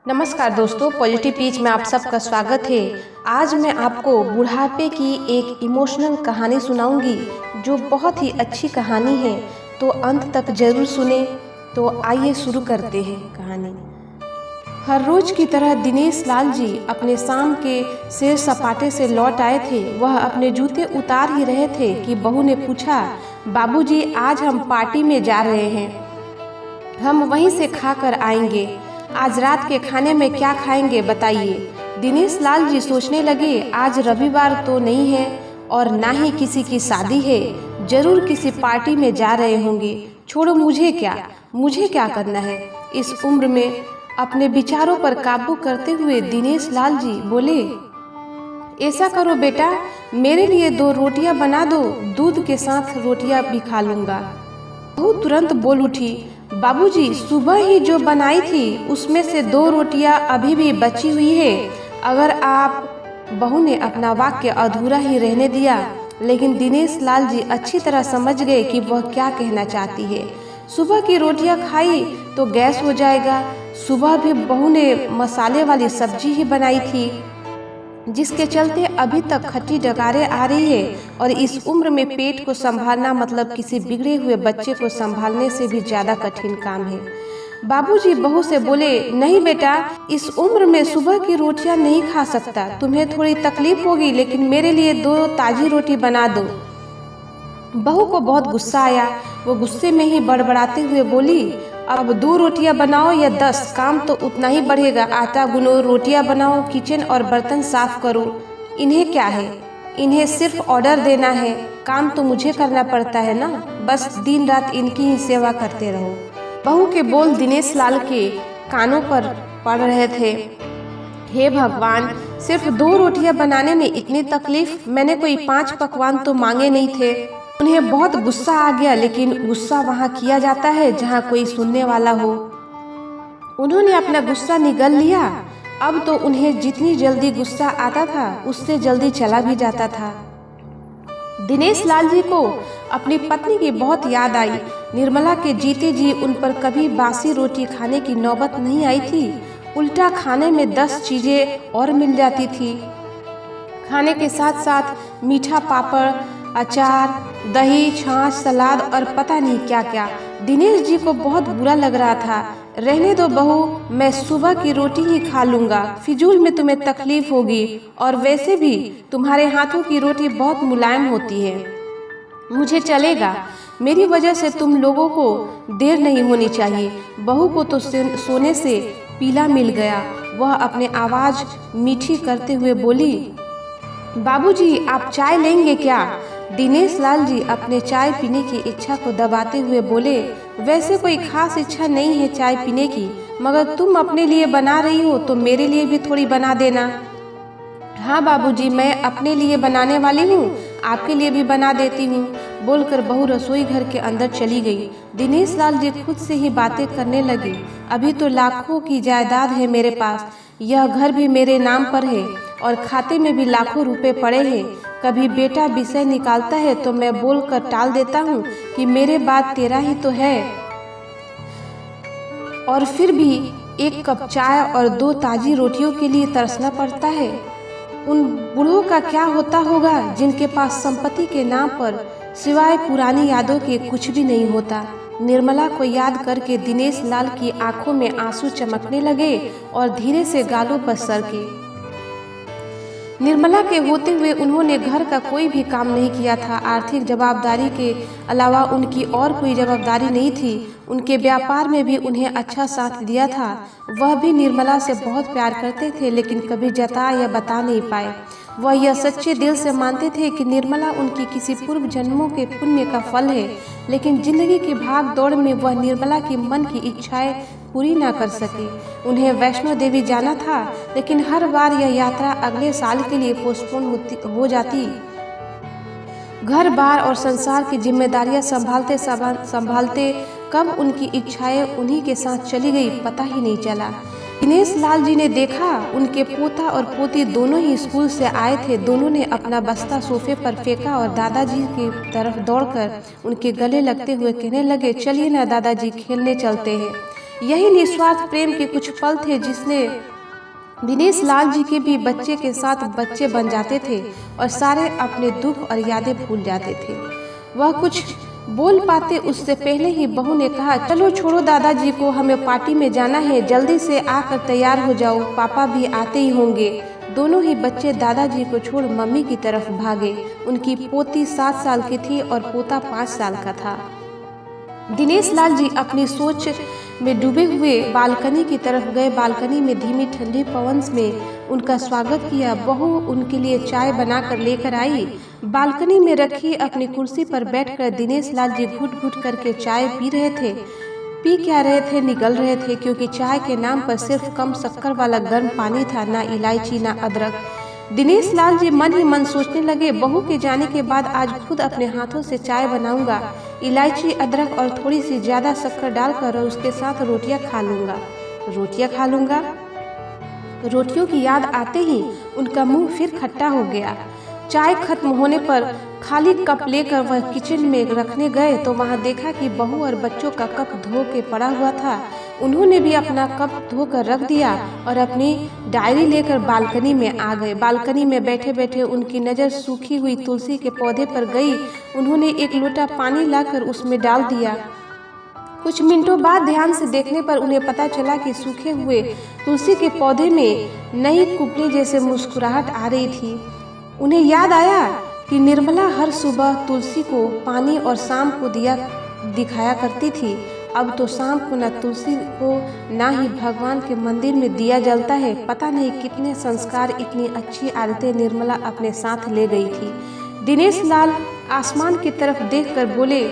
नमस्कार दोस्तों, positive peach में आप सबका स्वागत है। आज मैं आपको बुढ़ापे की एक इमोशनल कहानी सुनाऊंगी जो बहुत ही अच्छी कहानी है, तो अंत तक जरूर सुने। तो आइए शुरू करते हैं कहानी। हर रोज की तरह दिनेश लाल जी अपने शाम के सैर सपाटे से लौट आए थे। वह अपने जूते उतार ही रहे थे कि बहू ने पूछा, बाबूजी आज हम पार्टी में जा रहे हैं, हम वहीं से खा कर आएंगे। आज रात के खाने में क्या खाएंगे बताइए। दिनेश लाल जी सोचने लगे, आज रविवार तो नहीं है और ना ही किसी की शादी है, जरूर किसी पार्टी में जा रहे होंगे। छोड़ो, मुझे क्या करना है। इस उम्र में अपने विचारों पर काबू करते हुए दिनेश लाल जी बोले, ऐसा करो बेटा, मेरे लिए 2 रोटियां बना दो, दूध के साथ रोटियां भी खा लूंगा। बहू तुरंत बोल उठी, बाबूजी सुबह ही जो बनाई थी उसमें से 2 रोटियां अभी भी बची हुई है। अगर आप बहू ने अपना वाक्य अधूरा ही रहने दिया, लेकिन दिनेश लाल जी अच्छी तरह समझ गए कि वह क्या कहना चाहती है। सुबह की रोटियां खाई तो गैस हो जाएगा। सुबह भी बहू ने मसाले वाली सब्जी ही बनाई थी, जिसके चलते अभी तक खट्टी डकारें आ रही है। और इस उम्र में पेट को संभालना मतलब किसी बिगड़े हुए बच्चे को संभालने से भी ज्यादा कठिन काम है। बाबूजी बहू से बोले, नहीं बेटा, इस उम्र में सुबह की रोटियां नहीं खा सकता। तुम्हें थोड़ी तकलीफ होगी, लेकिन मेरे लिए 2 ताजी रोटी बना दो। बहू को बहुत गुस्सा आया। वो गुस्से में ही बड़बड़ाते हुए बोली, अब 2 रोटियां बनाओ या 10, काम तो उतना ही बढ़ेगा। आटा गुनो, रोटियां बनाओ, किचन और बर्तन साफ करो। इन्हें क्या है, इन्हें सिर्फ ऑर्डर देना है, काम तो मुझे करना पड़ता है ना। बस दिन रात इनकी ही सेवा करते रहो। बहू के बोल दिनेश लाल के कानों पर पड़ रहे थे। हे भगवान, सिर्फ 2 रोटियां बनाने में इतनी तकलीफ, मैंने कोई 5 पकवान तो मांगे नहीं थे। उन्हें बहुत गुस्सा आ गया, लेकिन गुस्सा वहाँ किया जाता है जहाँ कोई सुनने वाला हो। उन्होंने अपना गुस्सा निगल लिया। अब तो उन्हें जितनी जल्दी गुस्सा आता था उससे जल्दी चला भी जाता था। दिनेश लाल जी को अपनी पत्नी की बहुत याद आई। निर्मला के जीते जी उन पर कभी बासी रोटी खाने की नौबत नहीं आई थी। उल्टा खाने में 10 चीजें और मिल जाती थी। खाने के साथ साथ मीठा पापड़, अचार, दही, छाछ, सलाद और पता नहीं क्या क्या। दिनेश जी को बहुत बुरा लग रहा था। रहने दो बहू, मैं सुबह की रोटी ही खा लूंगा, फिजूल में तुम्हें तकलीफ होगी, और वैसे भी तुम्हारे हाथों की रोटी बहुत मुलायम होती है। मुझे चलेगा, मेरी वजह से तुम लोगों को देर नहीं होनी चाहिए। बहू को तो सोने से पीला मिल गया। वह अपने आवाज मीठी करते हुए बोली, बाबूजी आप चाय लेंगे क्या? दिनेश लाल जी अपने चाय पीने की इच्छा को दबाते हुए बोले, वैसे कोई खास इच्छा नहीं है चाय पीने की, मगर तुम अपने लिए बना रही हो तो मेरे लिए भी थोड़ी बना देना। हाँ बाबूजी, मैं अपने लिए बनाने वाली हूँ, आपके लिए भी बना देती हूँ, बोलकर बहू रसोई घर के अंदर चली गई। दिनेश लाल जी खुद से ही बातें करने लगे, अभी तो लाखों की जायदाद है मेरे पास, यह घर भी मेरे नाम पर है और खाते में भी लाखों रुपए पड़े हैं। कभी बेटा विषय निकालता है तो मैं बोलकर टाल देता हूँ कि मेरे बाद तेरा ही तो है, और फिर भी 1 कप चाय और 2 ताजी रोटियों के लिए तरसना पड़ता है। उन बूढ़ों का क्या होता होगा जिनके पास संपत्ति के नाम पर सिवाय पुरानी यादों के कुछ भी नहीं होता। निर्मला को याद करके दिनेश लाल की आंखों में आंसू चमकने लगे और धीरे से गालों पर सरके। निर्मला के होते हुए उन्होंने घर का कोई भी काम नहीं किया था। आर्थिक जवाबदारी के अलावा उनकी और कोई जवाबदारी नहीं थी। उनके व्यापार में भी उन्हें अच्छा साथ दिया था। वह भी निर्मला से बहुत प्यार करते थे, लेकिन कभी जता या बता नहीं पाए। वह यह सच्चे दिल से मानते थे कि निर्मला उनकी किसी पूर्व जन्मों के पुण्य का फल है, लेकिन जिंदगी की भाग दौड़ में वह निर्मला की मन की इच्छाएं पूरी ना कर सके। उन्हें वैष्णो देवी जाना था, लेकिन हर बार यह यात्रा अगले साल के लिए पोस्टपोन हो जाती। घर बार और संसार की जिम्मेदारियां संभालते कब उनकी इच्छाएं उन्हीं के साथ चली गई पता ही नहीं चला। दिनेश लाल जी ने देखा उनके पोता और पोती दोनों ही स्कूल से आए थे। दोनों ने अपना बस्ता सोफे पर फेंका और दादाजी की तरफ दौड़कर उनके गले लगते हुए कहने लगे, चलिए ना दादाजी, खेलने चलते हैं। यही निस्वार्थ प्रेम के कुछ पल थे जिसने दिनेश लाल जी के भी बच्चे के साथ बच्चे बन जाते थे और सारे अपने दुख और यादें भूल जाते थे। वह कुछ बोल पाते उससे पहले ही बहू ने कहा, चलो छोड़ो दादाजी को, हमें पार्टी में जाना है, जल्दी से आकर तैयार हो जाओ, पापा भी आते ही होंगे। दोनों ही बच्चे दादाजी को छोड़ मम्मी की तरफ भागे। उनकी पोती 7 साल की थी और पोता 5 साल का था। दिनेश लाल जी अपनी सोच में डूबे हुए बालकनी की तरफ गए। बालकनी में धीमी ठंडी पवन में उनका स्वागत किया। बहू उनके लिए चाय बनाकर लेकर आई। बालकनी में रखी अपनी कुर्सी पर बैठकर दिनेश लाल जी घुट घुट करके चाय पी रहे थे। पी क्या रहे थे, निगल रहे थे, क्योंकि चाय के नाम पर सिर्फ कम शक्कर वाला गर्म पानी था, ना इलायची ना अदरक। दिनेश लाल जी मन ही मन सोचने लगे, बहू के जाने के बाद आज खुद अपने हाथों से चाय बनाऊंगा, इलायची अदरक और थोड़ी सी ज़्यादा शक्कर डालकर, और उसके साथ रोटियां खा लूँगा। रोटियों की याद आते ही उनका मुंह फिर खट्टा हो गया। चाय खत्म होने पर खाली कप लेकर वह किचन में रखने गए तो वहां देखा कि बहू और बच्चों का कप धो के पड़ा हुआ था। उन्होंने भी अपना कप धोकर रख दिया और अपनी डायरी लेकर बालकनी में आ गए। बालकनी में बैठे बैठे उनकी नज़र सूखी हुई तुलसी के पौधे पर गई। उन्होंने एक लोटा पानी लाकर उसमें डाल दिया। कुछ मिनटों बाद ध्यान से देखने पर उन्हें पता चला कि सूखे हुए तुलसी के पौधे में नई कुपड़ी जैसे मुस्कुराहट आ रही थी। उन्हें याद आया कि निर्मला हर सुबह तुलसी को पानी और शाम को दिया दिखाया करती थी। अब तो शाम को न तुलसी को ना ही भगवान के मंदिर में दिया जलता है। पता नहीं कितने संस्कार, इतनी अच्छी आदतें निर्मला अपने साथ ले गई थी। दिनेश लाल आसमान की तरफ देखकर बोले,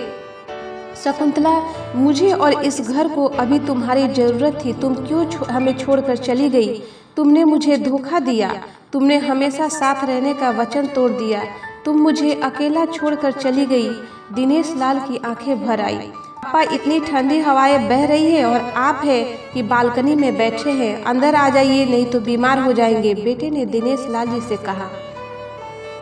शकुंतला, मुझे और इस घर को अभी तुम्हारी ज़रूरत थी। तुम क्यों हमें छोड़कर चली गई? तुमने मुझे धोखा दिया। तुमने हमेशा साथ रहने का वचन तोड़ दिया। तुम मुझे अकेला छोड़कर चली गई। दिनेश लाल की आंखें भर आई। पापा, इतनी ठंडी हवाएं बह रही है और आप है कि बालकनी में बैठे हैं। अंदर आ जाइए, नहीं तो बीमार हो जाएंगे, बेटे ने दिनेश लाल जी से कहा।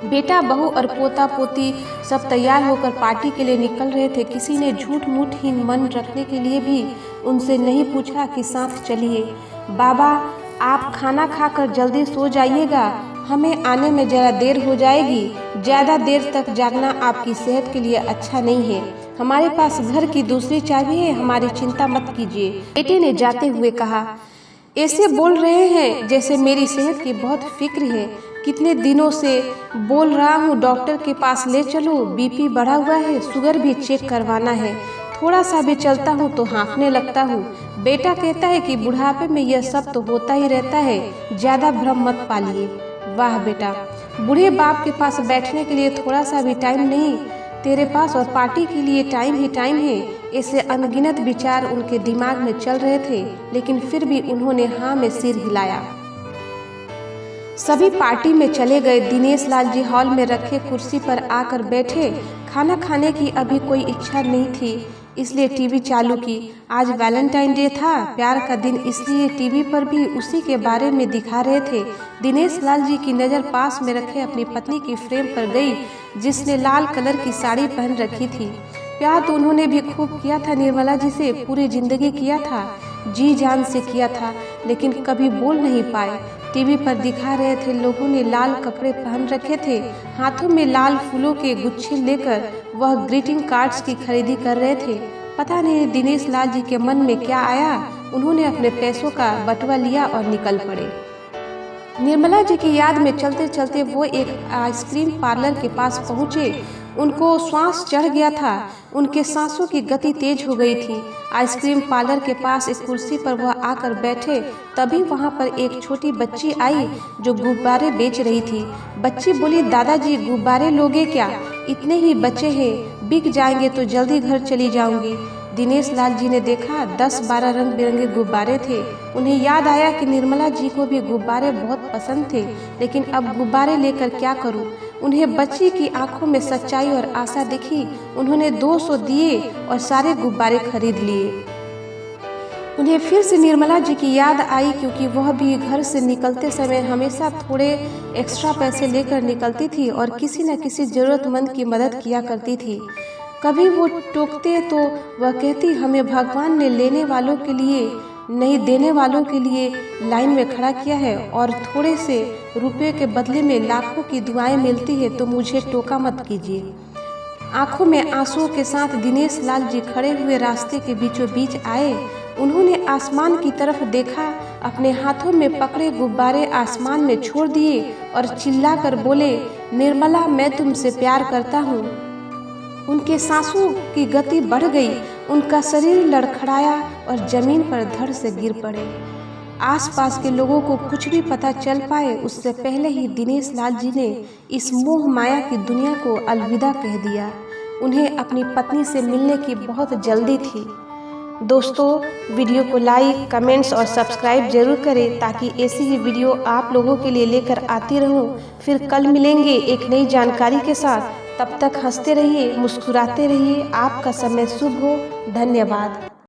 बेटा, बहू और पोता पोती सब तैयार होकर पार्टी के लिए निकल रहे थे। किसी ने झूठ मूठ ही मन रखने के लिए भी उनसे नहीं पूछा कि साथ चलिए। बाबा, आप खाना खाकर जल्दी सो जाइएगा, हमें आने में ज़रा देर हो जाएगी। ज़्यादा देर तक जागना आपकी सेहत के लिए अच्छा नहीं है। हमारे पास घर की दूसरी चाबी है, हमारी चिंता मत कीजिए, बेटे ने जाते हुए कहा। ऐसे बोल रहे हैं जैसे मेरी सेहत की बहुत फिक्र है। कितने दिनों से बोल रहा हूँ डॉक्टर के पास ले चलो, बीपी बढ़ा हुआ है, शुगर भी चेक करवाना है। थोड़ा सा भी चलता हूँ तो हाँफने लगता हूँ। बेटा कहता है कि बुढ़ापे में यह सब तो होता ही रहता है, ज़्यादा भ्रम मत पालिए। वाह बेटा, बूढ़े बाप के पास बैठने के लिए थोड़ा सा भी टाइम नहीं तेरे पास, और पार्टी के लिए टाइम ही टाइम है। ऐसे अनगिनत विचार उनके दिमाग में चल रहे थे, लेकिन फिर भी उन्होंने हाँ में सिर हिलाया। सभी पार्टी में चले गए। दिनेश लाल जी हॉल में रखे कुर्सी पर आकर बैठे। खाना खाने की अभी कोई इच्छा नहीं थी, इसलिए टीवी चालू की। आज वैलेंटाइन डे था, प्यार का दिन, इसलिए टीवी पर भी उसी के बारे में दिखा रहे थे। दिनेश लाल जी की नज़र पास में रखे अपनी पत्नी की फ्रेम पर गई, जिसने लाल कलर की साड़ी पहन रखी थी। प्यार तो उन्होंने भी खूब किया था निर्मला जी से, पूरी जिंदगी किया था, जी जान से किया था, लेकिन कभी बोल नहीं पाए। टीवी पर दिखा रहे थे, लोगों ने लाल कपड़े पहन रखे थे, हाथों में लाल फूलों के गुच्छे लेकर वह ग्रीटिंग कार्ड्स की खरीदी कर रहे थे। पता नहीं दिनेश लाल जी के मन में क्या आया, उन्होंने अपने पैसों का बटुआ लिया और निकल पड़े। निर्मला जी की याद में चलते चलते वो एक आइसक्रीम पार्लर के पास पहुँचे। उनको श्वास चढ़ गया था, उनके सांसों की गति तेज हो गई थी। आइसक्रीम पार्लर के पास एक कुर्सी पर वह आकर बैठे, तभी वहां पर एक छोटी बच्ची आई जो गुब्बारे बेच रही थी। बच्ची बोली, दादाजी गुब्बारे लोगे क्या? इतने ही बचे हैं, बिक जाएंगे तो जल्दी घर चली जाऊंगी। दिनेश लाल जी ने देखा 10-12 रंग बिरंगे गुब्बारे थे। उन्हें याद आया कि निर्मला जी को भी गुब्बारे बहुत पसंद थे, लेकिन अब गुब्बारे लेकर क्या करूं? उन्हें बच्ची की आंखों में सच्चाई और आशा दिखी। उन्होंने 200 दिए और सारे गुब्बारे खरीद लिए। उन्हें फिर से निर्मला जी की याद आई, क्योंकि वह भी घर से निकलते समय हमेशा थोड़े एक्स्ट्रा पैसे लेकर निकलती थी और किसी न किसी ज़रूरतमंद की मदद किया करती थी। कभी वो टोकते तो वह कहती, हमें भगवान ने लेने वालों के लिए नहीं, देने वालों के लिए लाइन में खड़ा किया है, और थोड़े से रुपये के बदले में लाखों की दुआएं मिलती है, तो मुझे टोका मत कीजिए। आंखों में आंसुओं के साथ दिनेश लाल जी खड़े हुए रास्ते के बीचों बीच आए। उन्होंने आसमान की तरफ देखा, अपने हाथों में पकड़े गुब्बारे आसमान में छोड़ दिए और चिल्लाकर बोले, निर्मला, मैं तुमसे प्यार करता हूँ। उनके सांसों की गति बढ़ गई, उनका शरीर लड़खड़ाया और जमीन पर धड़ से गिर पड़े। आसपास के लोगों को कुछ भी पता चल पाए उससे पहले ही दिनेश लाल जी ने इस मोह माया की दुनिया को अलविदा कह दिया। उन्हें अपनी पत्नी से मिलने की बहुत जल्दी थी। दोस्तों, वीडियो को लाइक, कमेंट्स और सब्सक्राइब जरूर करें ताकि ऐसी ही वीडियो आप लोगों के लिए लेकर आती रहूं। फिर कल मिलेंगे एक नई जानकारी के साथ। तब तक हंसते रहिए, मुस्कुराते रहिए। आपका समय शुभ हो। धन्यवाद।